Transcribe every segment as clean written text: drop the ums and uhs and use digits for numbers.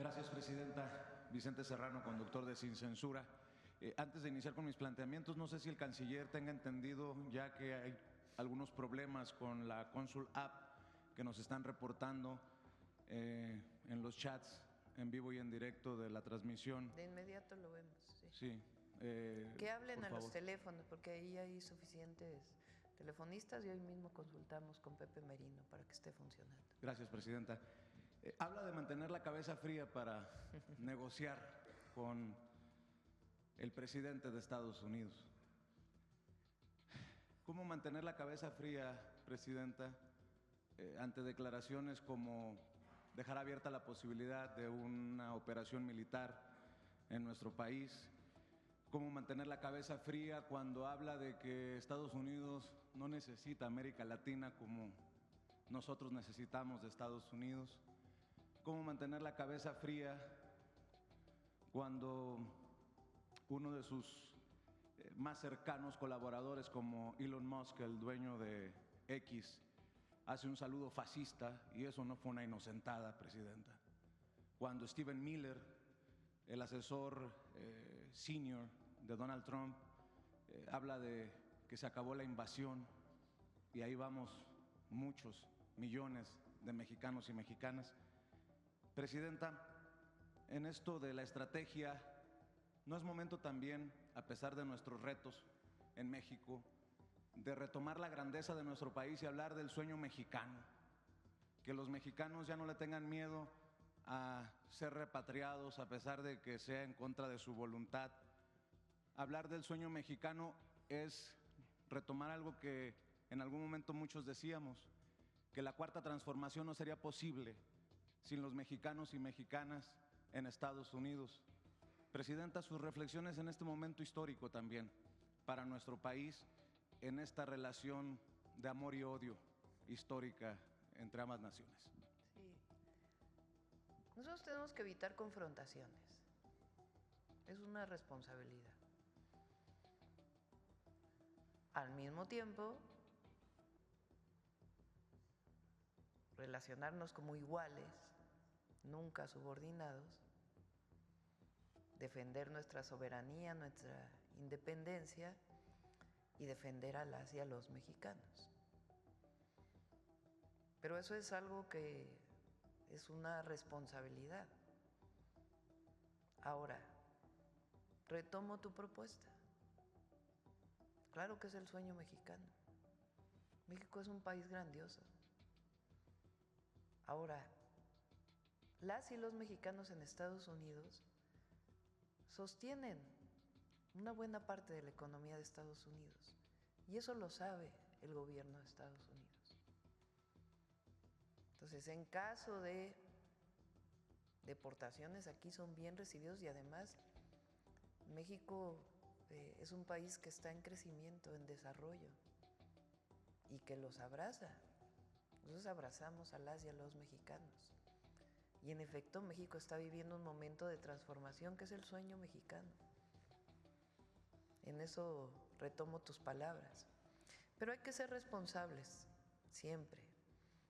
Gracias, presidenta. Vicente Serrano, conductor de Sin Censura. Antes de iniciar con mis planteamientos, no sé si el canciller tenga entendido, ya que hay algunos problemas con la Consul App que nos están reportando en los chats en vivo y en directo de la transmisión. De inmediato lo vemos, sí. Sí. Que hablen a los favor. teléfonos, porque ahí hay suficientes telefonistas y hoy mismo consultamos con Pepe Merino para que esté funcionando. Gracias, presidenta. Habla de mantener la cabeza fría para negociar con el presidente de Estados Unidos. ¿Cómo mantener la cabeza fría, presidenta, ante declaraciones como dejar abierta la posibilidad de una operación militar en nuestro país? ¿Cómo mantener la cabeza fría cuando habla de que Estados Unidos no necesita América Latina como nosotros necesitamos de Estados Unidos? ¿Cómo mantener la cabeza fría cuando uno de sus más cercanos colaboradores, como Elon Musk, el dueño de X, hace un saludo fascista y eso no fue una inocentada, presidenta? Cuando Stephen Miller, el asesor senior de Donald Trump, habla de que se acabó la invasión y ahí vamos muchos millones de mexicanos y mexicanas. Presidenta, en esto de la estrategia, ¿no es momento también, a pesar de nuestros retos en México, de retomar la grandeza de nuestro país y hablar del sueño mexicano? Que los mexicanos ya no le tengan miedo a ser repatriados a pesar de que sea en contra de su voluntad. Hablar del sueño mexicano es retomar algo que en algún momento muchos decíamos, que la cuarta transformación no sería posible sin los mexicanos y mexicanas en Estados Unidos. Presidenta, sus reflexiones en este momento histórico también para nuestro país, en esta relación de amor y odio histórica entre ambas naciones. Sí. Nosotros tenemos que evitar confrontaciones. Es una responsabilidad. Al mismo tiempo, relacionarnos como iguales, nunca subordinados, defender nuestra soberanía, nuestra independencia y defender a las y a los mexicanos. Pero eso es algo que es una responsabilidad. Ahora, retomo tu propuesta. Claro que es el sueño mexicano. México es un país grandioso. Ahora, las y los mexicanos en Estados Unidos sostienen una buena parte de la economía de Estados Unidos y eso lo sabe el gobierno de Estados Unidos. Entonces, en caso de deportaciones, aquí son bien recibidos y además México es un país que está en crecimiento, en desarrollo y que los abraza. Nosotros abrazamos a las y a los mexicanos. Y en efecto, México está viviendo un momento de transformación que es el sueño mexicano. En eso retomo tus palabras. Pero hay que ser responsables siempre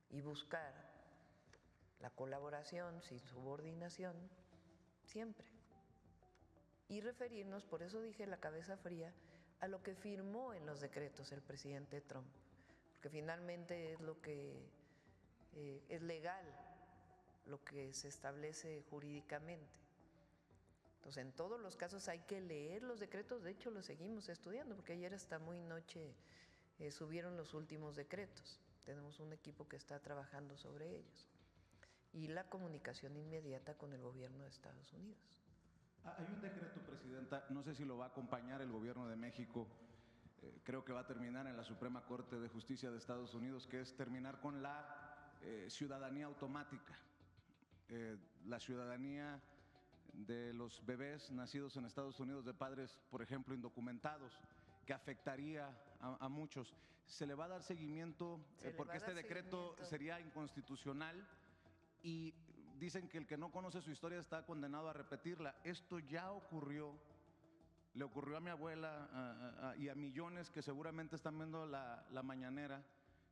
y buscar la colaboración sin subordinación siempre. Y referirnos, por eso dije la cabeza fría, a lo que firmó en los decretos el presidente Trump, porque finalmente es lo que es legal, lo que se establece jurídicamente. Entonces, en todos los casos hay que leer los decretos, de hecho los seguimos estudiando, porque ayer hasta muy noche subieron los últimos decretos, tenemos un equipo que está trabajando sobre ellos, y la comunicación inmediata con el gobierno de Estados Unidos. Hay un decreto, presidenta, no sé si lo va a acompañar el gobierno de México, creo que va a terminar en la Suprema Corte de Justicia de Estados Unidos, que es terminar con la ciudadanía automática, la ciudadanía de los bebés nacidos en Estados Unidos de padres, por ejemplo, indocumentados, que afectaría a muchos. ¿Se le va a dar seguimiento? Porque este decreto sería inconstitucional y dicen que el que no conoce su historia está condenado a repetirla. Esto ya ocurrió, le ocurrió a mi abuela y a millones que seguramente están viendo la mañanera,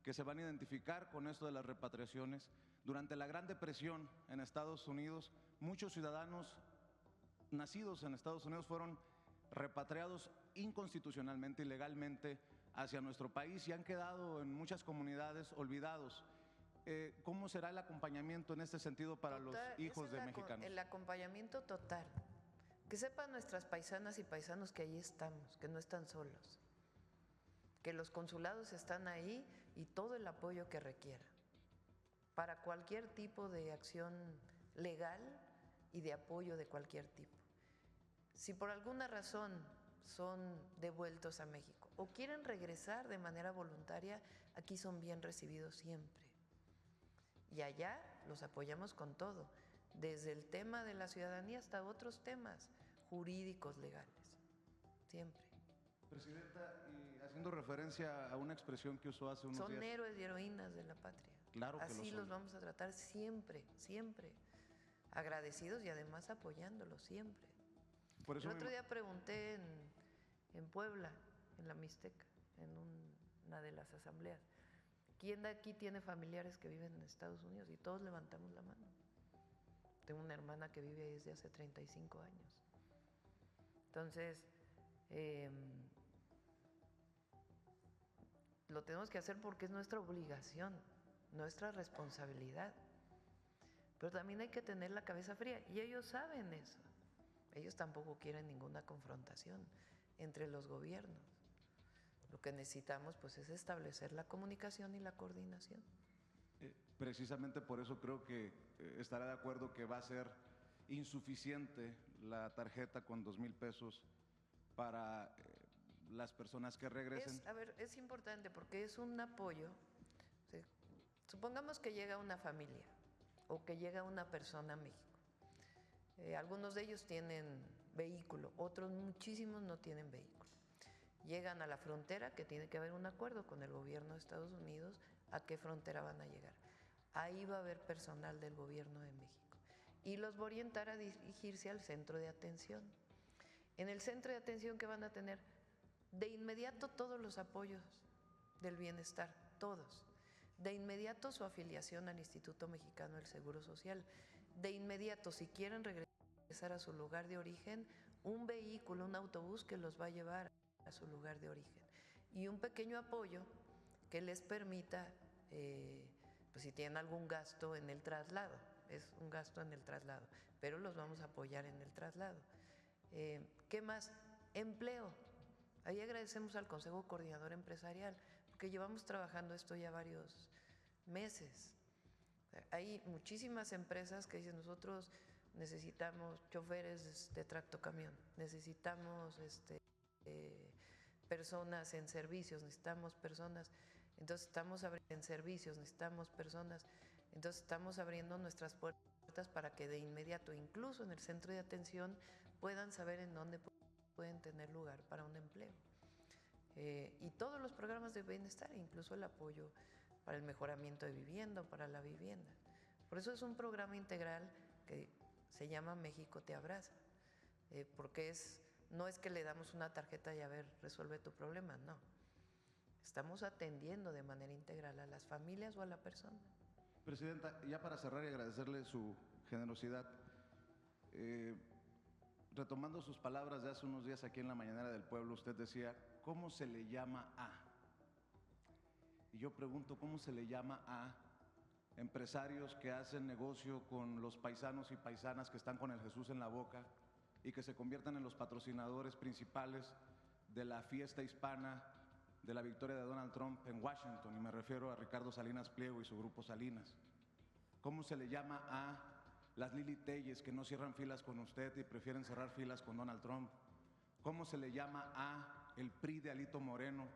que se van a identificar con esto de las repatriaciones. Durante la Gran Depresión en Estados Unidos, muchos ciudadanos nacidos en Estados Unidos fueron repatriados inconstitucionalmente, ilegalmente, hacia nuestro país y han quedado en muchas comunidades olvidados. ¿Cómo será el acompañamiento en este sentido para los hijos de mexicanos? El acompañamiento total. Que sepan nuestras paisanas y paisanos que ahí estamos, que no están solos, que los consulados están ahí y todo el apoyo que requiera para cualquier tipo de acción legal y de apoyo de cualquier tipo. Si por alguna razón son devueltos a México o quieren regresar de manera voluntaria, aquí son bien recibidos siempre. Y allá los apoyamos con todo, desde el tema de la ciudadanía hasta otros temas jurídicos, legales, siempre. Presidenta, y haciendo referencia a una expresión que usó hace unos días… Son héroes y heroínas de la patria. Claro que así lo son. los vamos a tratar siempre, siempre. Agradecidos y además apoyándolos siempre. Por eso el otro día pregunté en Puebla, en la Mixteca, en una de las asambleas, ¿quién de aquí tiene familiares que viven en Estados Unidos? Y todos levantamos la mano. Tengo una hermana que vive ahí desde hace 35 años. Entonces, lo tenemos que hacer porque es nuestra obligación, nuestra responsabilidad. Pero también hay que tener la cabeza fría y ellos saben eso. Ellos tampoco quieren ninguna confrontación entre los gobiernos. Lo que necesitamos pues es establecer la comunicación y la coordinación. Precisamente por eso creo que estará de acuerdo que va a ser insuficiente la tarjeta con 2,000 pesos para las personas que regresen. Es importante porque es un apoyo. ¿Sí? Supongamos que llega una familia o que llega una persona a México. Algunos de ellos tienen vehículo, otros muchísimos no tienen vehículo. Llegan a la frontera, que tiene que haber un acuerdo con el gobierno de Estados Unidos a qué frontera van a llegar. Ahí va a haber personal del gobierno de México y los va a orientar a dirigirse al centro de atención. En el centro de atención que van a tener de inmediato todos los apoyos del bienestar, todos. De inmediato su afiliación al Instituto Mexicano del Seguro Social. De inmediato, si quieren regresar a su lugar de origen, un vehículo, un autobús que los va a llevar a su lugar de origen. Y un pequeño apoyo que les permita, pues si tienen algún gasto en el traslado, es un gasto en el traslado, pero los vamos a apoyar en el traslado. ¿Qué más? Empleo. Ahí agradecemos al Consejo Coordinador Empresarial, porque llevamos trabajando esto ya varios meses. Hay muchísimas empresas que dicen, nosotros necesitamos choferes de tractocamión, necesitamos personas en servicios, necesitamos personas, entonces estamos abriendo en servicios, necesitamos personas, entonces estamos abriendo nuestras puertas para que de inmediato, incluso en el centro de atención, puedan saber en dónde pueden tener lugar para un empleo. Y todos los programas de bienestar, incluso el apoyo para el mejoramiento de vivienda, para la vivienda. Por eso es un programa integral que se llama México te abraza, porque no es que le damos una tarjeta y a ver, resuelve tu problema, no. Estamos atendiendo de manera integral a las familias o a la persona. Presidenta, ya para cerrar y agradecerle su generosidad, retomando sus palabras de hace unos días aquí en la Mañanera del Pueblo, usted decía, ¿cómo se le llama a? Y yo pregunto, ¿cómo se le llama a empresarios que hacen negocio con los paisanos y paisanas que están con el Jesús en la boca y que se conviertan en los patrocinadores principales de la fiesta hispana de la victoria de Donald Trump en Washington? Y me refiero a Ricardo Salinas Pliego y su grupo Salinas. ¿Cómo se le llama a las Lili Telles que no cierran filas con usted y prefieren cerrar filas con Donald Trump? ¿Cómo se le llama a el PRI de Alito Moreno,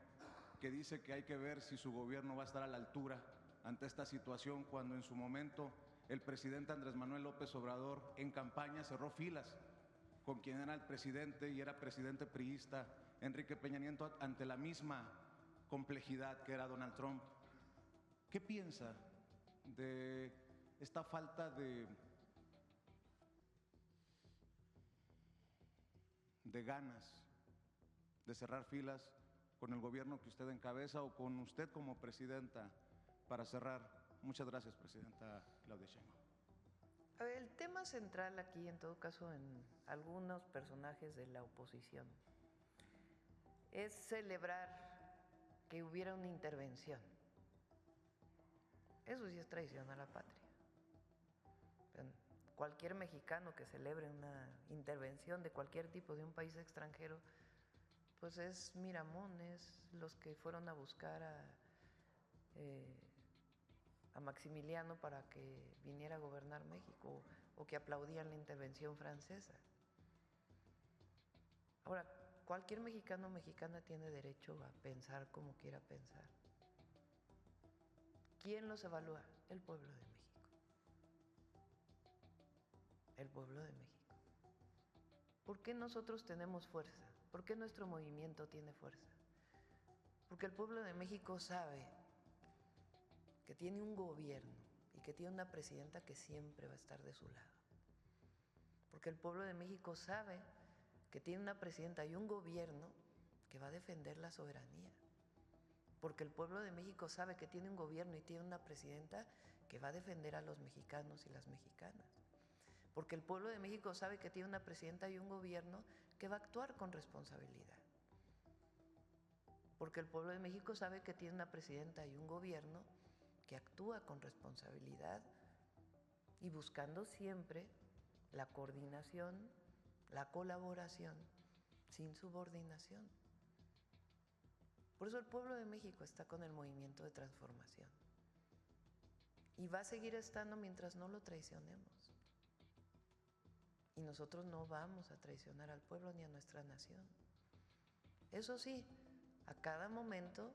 que dice que hay que ver si su gobierno va a estar a la altura ante esta situación, cuando en su momento el presidente Andrés Manuel López Obrador en campaña cerró filas con quien era el presidente y era presidente priista, Enrique Peña Nieto, ante la misma complejidad que era Donald Trump? ¿Qué piensa de esta falta de ganas de cerrar filas con el gobierno que usted encabeza o con usted como presidenta para cerrar. Muchas gracias, presidenta Claudia Sheinbaum. A ver, el tema central aquí, en todo caso, en algunos personajes de la oposición, es celebrar que hubiera una intervención. Eso sí es traición a la patria. Cualquier mexicano que celebre una intervención de cualquier tipo de un país extranjero, pues es Miramón, es los que fueron a buscar a Maximiliano para que viniera a gobernar México, o que aplaudían la intervención francesa. Ahora, cualquier mexicano o mexicana tiene derecho a pensar como quiera pensar. ¿Quién los evalúa? El pueblo de México. El pueblo de México. ¿Por qué nosotros tenemos fuerza? ¿Por qué nuestro movimiento tiene fuerza? Porque el pueblo de México sabe que tiene un gobierno y que tiene una presidenta que siempre va a estar de su lado. Porque el pueblo de México sabe que tiene una presidenta y un gobierno que va a defender la soberanía. Porque el pueblo de México sabe que tiene un gobierno y tiene una presidenta que va a defender a los mexicanos y las mexicanas. Porque el pueblo de México sabe que tiene una presidenta y un gobierno que va a actuar con responsabilidad. Porque el pueblo de México sabe que tiene una presidenta y un gobierno que actúa con responsabilidad y buscando siempre la coordinación, la colaboración, sin subordinación. Por eso el pueblo de México está con el movimiento de transformación y va a seguir estando mientras no lo traicionemos. Y nosotros no vamos a traicionar al pueblo ni a nuestra nación. Eso sí, a cada momento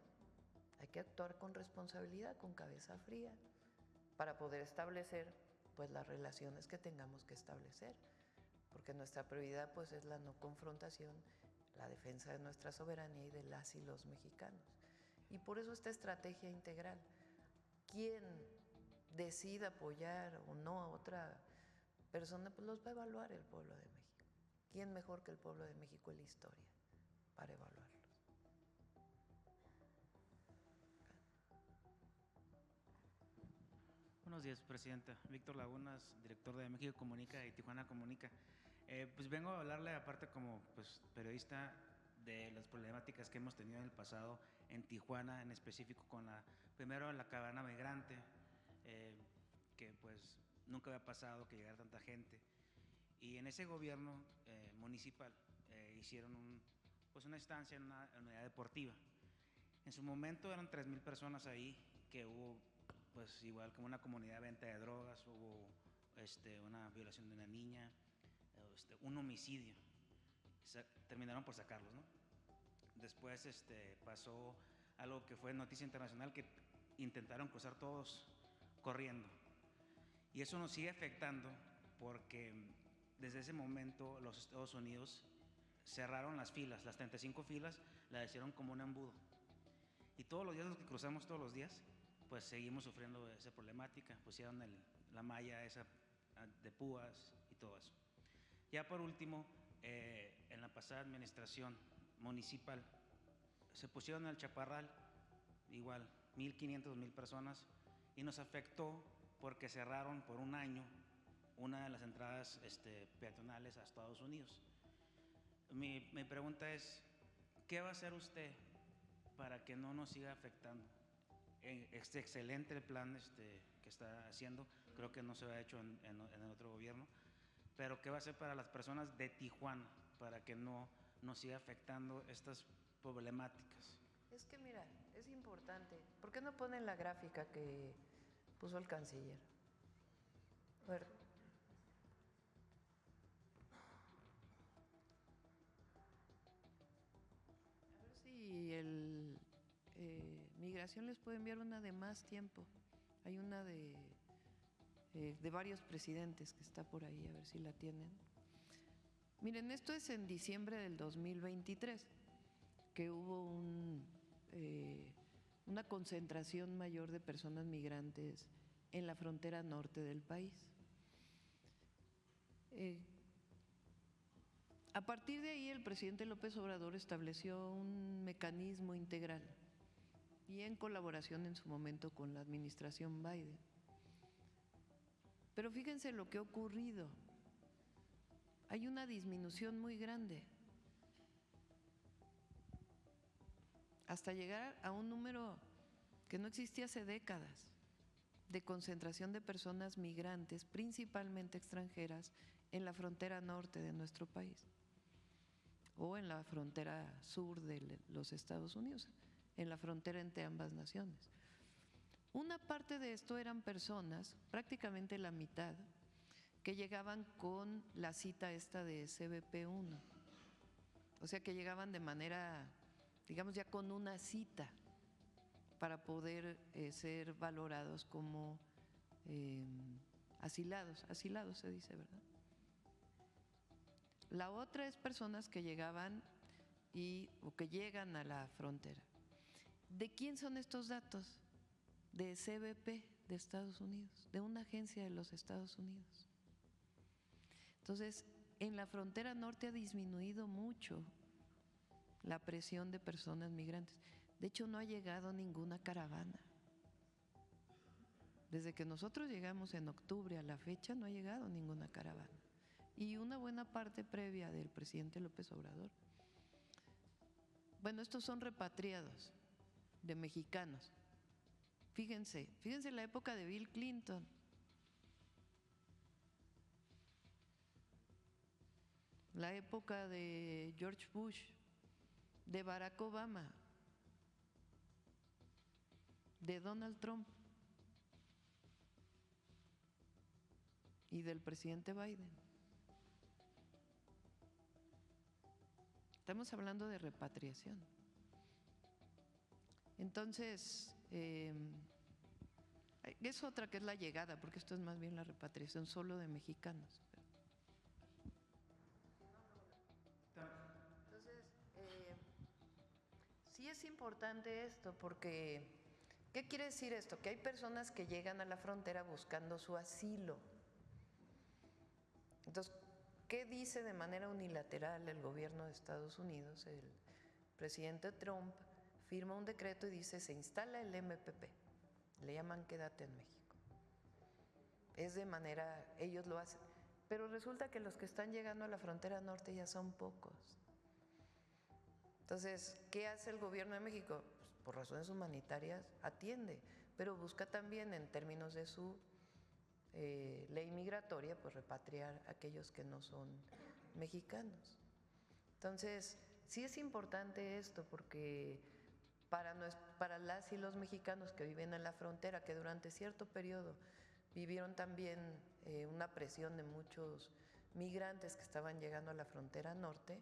hay que actuar con responsabilidad, con cabeza fría, para poder establecer pues las relaciones que tengamos que establecer, porque nuestra prioridad pues es la no confrontación, la defensa de nuestra soberanía y de las y los mexicanos. Y por eso esta estrategia integral. Quien decida apoyar o no a otra persona, pues los va a evaluar el pueblo de México. ¿Quién mejor que el pueblo de México en la historia para evaluarlos? Buenos días, presidenta. Víctor Lagunas, director de México Comunica y Tijuana Comunica. Pues vengo a hablarle, aparte como pues, periodista, de las problemáticas que hemos tenido en el pasado en Tijuana, en específico con primero la caravana migrante, que pues nunca había pasado que llegara tanta gente. Y en ese gobierno municipal hicieron una estancia en una unidad deportiva. En su momento eran 3,000 personas ahí, que hubo pues igual como una comunidad de venta de drogas, hubo una violación de una niña, un homicidio. Terminaron por sacarlos, ¿no? Después pasó algo que fue noticia internacional, que intentaron cruzar todos corriendo. Y eso nos sigue afectando porque desde ese momento los Estados Unidos cerraron las filas, las 35 filas las hicieron como un embudo. Y todos los días, los que cruzamos todos los días, pues seguimos sufriendo esa problemática. Pusieron la malla esa de púas y todo eso. Ya por último, en la pasada administración municipal se pusieron el chaparral, igual 1,500, 2,000 personas, y nos afectó porque cerraron por un año una de las entradas peatonales a Estados Unidos. Mi pregunta es, ¿qué va a hacer usted para que no nos siga afectando? Es excelente el plan que está haciendo, creo que no se ha hecho en el otro gobierno, pero ¿qué va a hacer para las personas de Tijuana para que no nos siga afectando estas problemáticas? Es que mira, es importante. ¿Por qué no ponen la gráfica que puso el canciller? A ver. A ver si Migración les puede enviar una de más tiempo. Hay una de varios presidentes que está por ahí, a ver si la tienen. Miren, esto es en diciembre del 2023, que hubo una concentración mayor de personas migrantes en la frontera norte del país. A partir de ahí, el presidente López Obrador estableció un mecanismo integral y en colaboración en su momento con la administración Biden. Pero fíjense lo que ha ocurrido. Hay una disminución muy grande, hasta llegar a un número que no existía hace décadas, de concentración de personas migrantes, principalmente extranjeras, en la frontera norte de nuestro país o en la frontera sur de los Estados Unidos, en la frontera entre ambas naciones. Una parte de esto eran personas, prácticamente la mitad, que llegaban con la cita esta de CBP-1, o sea que llegaban de manera, digamos, ya con una cita para poder ser valorados como asilados se dice, ¿verdad? La otra es personas que llegaban o que llegan a la frontera. ¿De quién son estos datos? De CBP de Estados Unidos, de una agencia de los Estados Unidos. Entonces, en la frontera norte ha disminuido mucho la presión de personas migrantes. De hecho, no ha llegado ninguna caravana. Desde que nosotros llegamos en octubre a la fecha, no ha llegado ninguna caravana. Y una buena parte previa del presidente López Obrador. Bueno, estos son repatriados de mexicanos. Fíjense la época de Bill Clinton. La época de George Bush, de Barack Obama, de Donald Trump y del presidente Biden. Estamos hablando de repatriación. Entonces, es otra que es la llegada, porque esto es más bien la repatriación solo de mexicanos. Entonces, sí es importante esto, porque ¿qué quiere decir esto? Que hay personas que llegan a la frontera buscando su asilo. Entonces, ¿qué dice de manera unilateral el gobierno de Estados Unidos? El presidente Trump firma un decreto y dice, se instala el MPP, le llaman Quédate en México. Es de manera, ellos lo hacen, pero resulta que los que están llegando a la frontera norte ya son pocos. Entonces, ¿qué hace el gobierno de México? Pues, por razones humanitarias atiende, pero busca también en términos de su ley migratoria, pues repatriar a aquellos que no son mexicanos. Entonces, sí es importante esto porque para las y los mexicanos que viven en la frontera, que durante cierto periodo vivieron también una presión de muchos migrantes que estaban llegando a la frontera norte,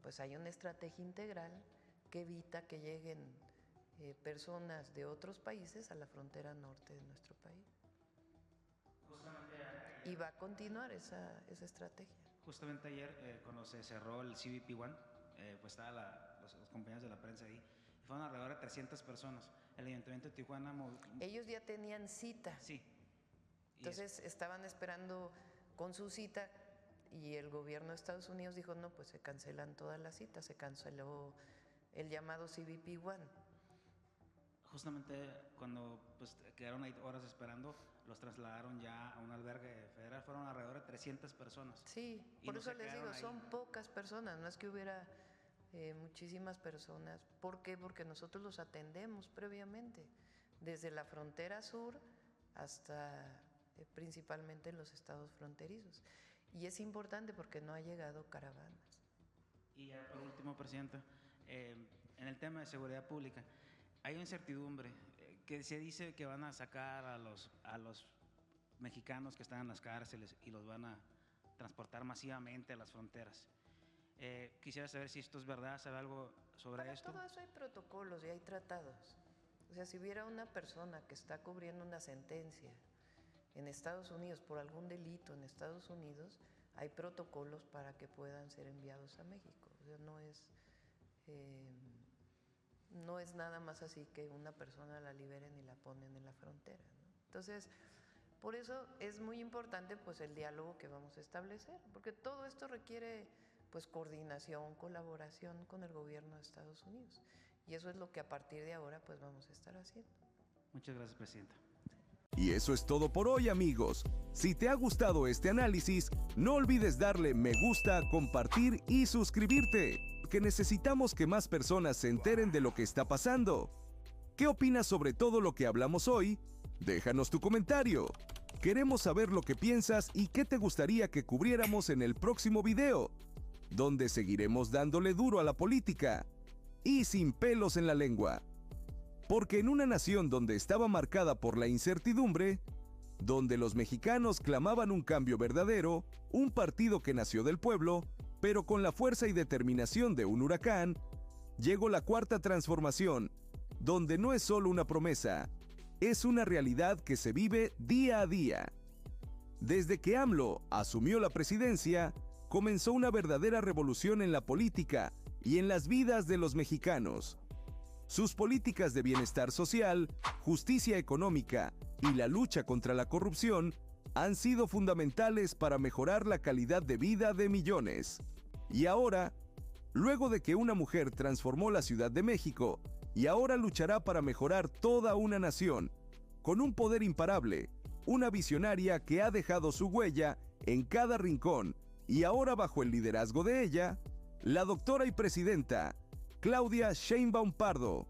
pues hay una estrategia integral que evita que lleguen personas de otros países a la frontera norte de nuestro país. Y va a continuar esa estrategia. Justamente ayer, cuando se cerró el CBP-1, pues estaban los compañeros de la prensa ahí. Fueron alrededor de 300 personas. El Ayuntamiento de Tijuana... Ellos ya tenían cita. Sí. Entonces estaban esperando con su cita y el gobierno de Estados Unidos dijo, no, pues se cancelan todas las citas, se canceló el llamado CBP-1. Justamente cuando pues, quedaron ahí horas esperando, los trasladaron ya a un albergue federal, fueron alrededor de 300 personas. Sí, por eso les digo, son pocas personas, no es que hubiera muchísimas personas. ¿Por qué? Porque nosotros los atendemos previamente, desde la frontera sur hasta principalmente los estados fronterizos. Y es importante porque no ha llegado caravanas. Y ya por último, Presidenta, en el tema de seguridad pública, hay incertidumbre que se dice que van a sacar a los mexicanos que están en las cárceles y los van a transportar masivamente a las fronteras. Quisiera saber si esto es verdad, ¿sabe algo sobre esto? Para todo eso hay protocolos y hay tratados. O sea, si hubiera una persona que está cubriendo una sentencia en Estados Unidos por algún delito en Estados Unidos, hay protocolos para que puedan ser enviados a México. O sea, no es nada más así que una persona la liberen y la ponen en la frontera, ¿no? Entonces, por eso es muy importante pues el diálogo que vamos a establecer, porque todo esto requiere pues coordinación, colaboración con el gobierno de Estados Unidos. Y eso es lo que a partir de ahora pues vamos a estar haciendo. Muchas gracias, Presidenta. Y eso es todo por hoy, amigos. Si te ha gustado este análisis, no olvides darle me gusta, compartir y suscribirte, porque necesitamos que más personas se enteren de lo que está pasando. ¿Qué opinas sobre todo lo que hablamos hoy? Déjanos tu comentario. Queremos saber lo que piensas y qué te gustaría que cubriéramos en el próximo video, donde seguiremos dándole duro a la política y sin pelos en la lengua. Porque en una nación donde estaba marcada por la incertidumbre, donde los mexicanos clamaban un cambio verdadero, un partido que nació del pueblo, pero con la fuerza y determinación de un huracán, llegó la Cuarta Transformación, donde no es solo una promesa, es una realidad que se vive día a día. Desde que AMLO asumió la presidencia, comenzó una verdadera revolución en la política y en las vidas de los mexicanos. Sus políticas de bienestar social, justicia económica y la lucha contra la corrupción han sido fundamentales para mejorar la calidad de vida de millones. Y ahora, luego de que una mujer transformó la Ciudad de México y ahora luchará para mejorar toda una nación, con un poder imparable, una visionaria que ha dejado su huella en cada rincón y ahora bajo el liderazgo de ella, la doctora y presidenta Claudia Sheinbaum Pardo,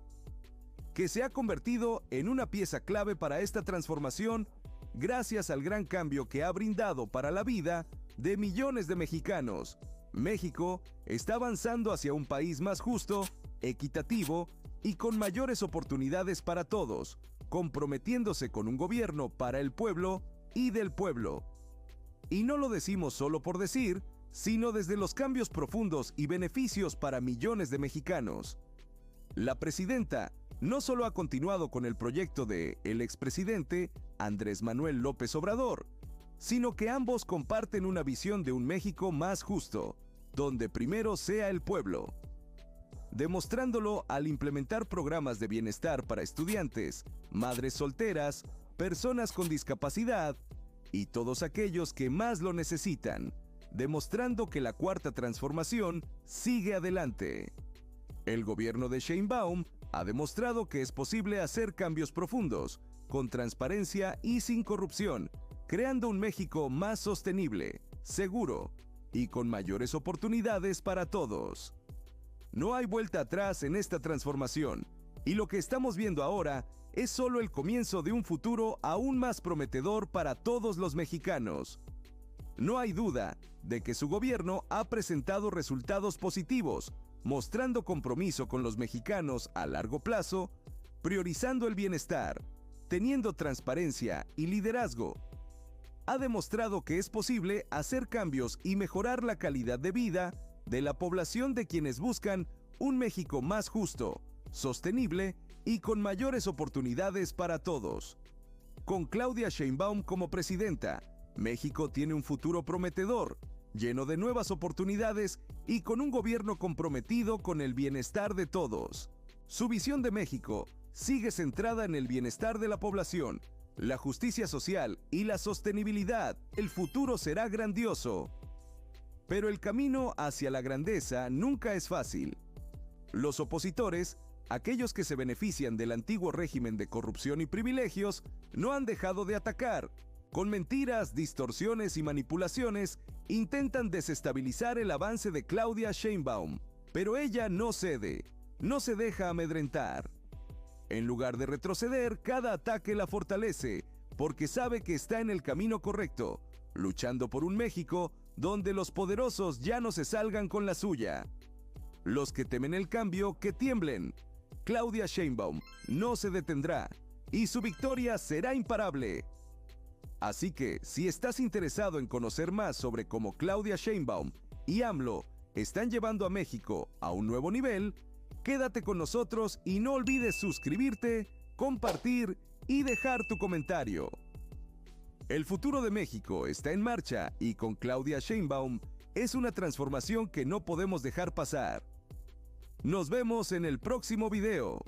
que se ha convertido en una pieza clave para esta transformación gracias al gran cambio que ha brindado para la vida de millones de mexicanos. México está avanzando hacia un país más justo, equitativo y con mayores oportunidades para todos, comprometiéndose con un gobierno para el pueblo y del pueblo. Y no lo decimos solo por decir, sino desde los cambios profundos y beneficios para millones de mexicanos. La presidenta no solo ha continuado con el proyecto de el expresidente Andrés Manuel López Obrador, sino que ambos comparten una visión de un México más justo, donde primero sea el pueblo, demostrándolo al implementar programas de bienestar para estudiantes, madres solteras, personas con discapacidad y todos aquellos que más lo necesitan, demostrando que la Cuarta Transformación sigue adelante. El gobierno de Sheinbaum ha demostrado que es posible hacer cambios profundos, con transparencia y sin corrupción, creando un México más sostenible, seguro y con mayores oportunidades para todos. No hay vuelta atrás en esta transformación, y lo que estamos viendo ahora es solo el comienzo de un futuro aún más prometedor para todos los mexicanos. No hay duda de que su gobierno ha presentado resultados positivos, mostrando compromiso con los mexicanos a largo plazo, priorizando el bienestar, teniendo transparencia y liderazgo. Ha demostrado que es posible hacer cambios y mejorar la calidad de vida de la población de quienes buscan un México más justo, sostenible y con mayores oportunidades para todos. Con Claudia Sheinbaum como presidenta, México tiene un futuro prometedor, lleno de nuevas oportunidades y con un gobierno comprometido con el bienestar de todos. Su visión de México sigue centrada en el bienestar de la población, la justicia social y la sostenibilidad. El futuro será grandioso. Pero el camino hacia la grandeza nunca es fácil. Los opositores, aquellos que se benefician del antiguo régimen de corrupción y privilegios, no han dejado de atacar. Con mentiras, distorsiones y manipulaciones, intentan desestabilizar el avance de Claudia Sheinbaum. Pero ella no cede, no se deja amedrentar. En lugar de retroceder, cada ataque la fortalece, porque sabe que está en el camino correcto, luchando por un México donde los poderosos ya no se salgan con la suya. Los que temen el cambio, que tiemblen. Claudia Sheinbaum no se detendrá, y su victoria será imparable. Así que, si estás interesado en conocer más sobre cómo Claudia Sheinbaum y AMLO están llevando a México a un nuevo nivel, quédate con nosotros y no olvides suscribirte, compartir y dejar tu comentario. El futuro de México está en marcha y con Claudia Sheinbaum es una transformación que no podemos dejar pasar. Nos vemos en el próximo video.